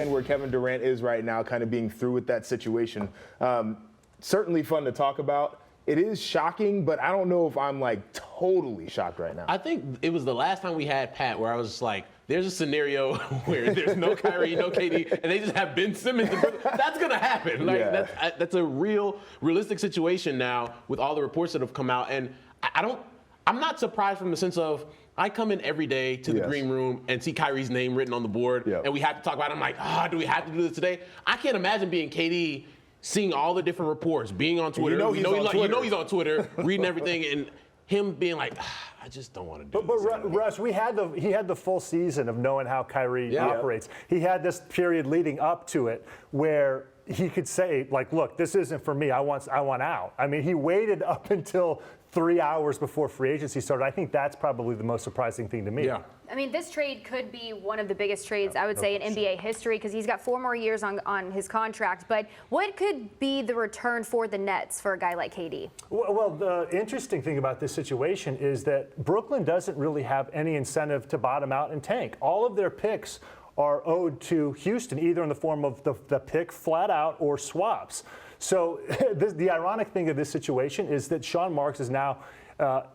Where Kevin Durant is right now, kind of being through with that situation. Certainly fun to talk about. It is shocking, but I don't know if I'm like totally shocked right now. I think it was the last time we had Pat where I was just like, there's a scenario where there's no Kyrie, no KD, and they just have Ben Simmons. That's going to happen. Like, yeah. that's a realistic situation now with all the reports that have come out. And I'm not surprised from the sense of, I come in every day to the green room and see Kyrie's name written on the board, and we have to talk about it. I'm like, do we have to do this today? I can't imagine being KD, seeing all the different reports, being on Twitter. You know he's on Twitter, reading everything, and him being like, I just don't want to do this. But Russ, he had the full season of knowing how Kyrie operates. He had this period leading up to it where he could say, like, look, this isn't for me. I want out. I mean, he waited up until 3 hours before free agency started. I think that's probably the most surprising thing to me. Yeah. I mean, this trade could be one of the biggest trades, I would say, in NBA history because he's got 4 more years on his contract. But what could be the return for the Nets for a guy like KD? Well, the interesting thing about this situation is that Brooklyn doesn't really have any incentive to bottom out and tank. All of their picks are owed to Houston, either in the form of the pick flat out or swaps. So the ironic thing of this situation is that Sean Marks is now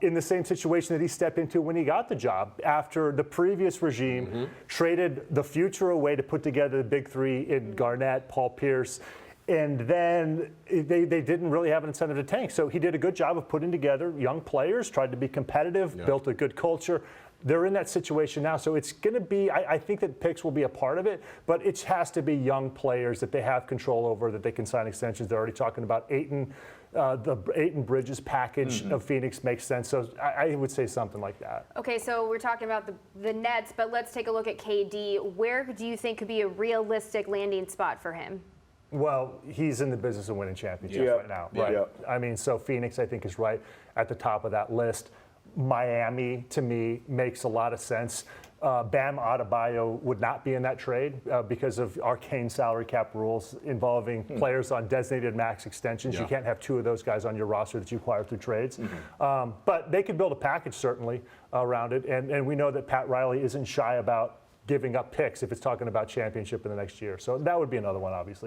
in the same situation that he stepped into when he got the job after the previous regime traded the future away to put together the big three in Garnett, Paul Pierce, and then they didn't really have an incentive to tank. So he did a good job of putting together young players, tried to be competitive, built a good culture. They're in that situation now, so it's going to be, I think that picks will be a part of it, but it has to be young players that they have control over, that they can sign extensions. They're already talking about Ayton. The Ayton Bridges package of Phoenix makes sense, so I would say something like that. Okay, so we're talking about the Nets, but let's take a look at KD. Where do you think could be a realistic landing spot for him? Well, he's in the business of winning championships right now. Right. Yep. I mean, so Phoenix, I think, is right at the top of that list. Miami, to me, makes a lot of sense. Bam Adebayo would not be in that trade because of arcane salary cap rules involving players on designated max extensions. You can't have 2 of those guys on your roster that you acquire through trades. But they could build a package, certainly, around it. And we know that Pat Riley isn't shy about giving up picks if it's talking about championship in the next year. So that would be another one, obviously.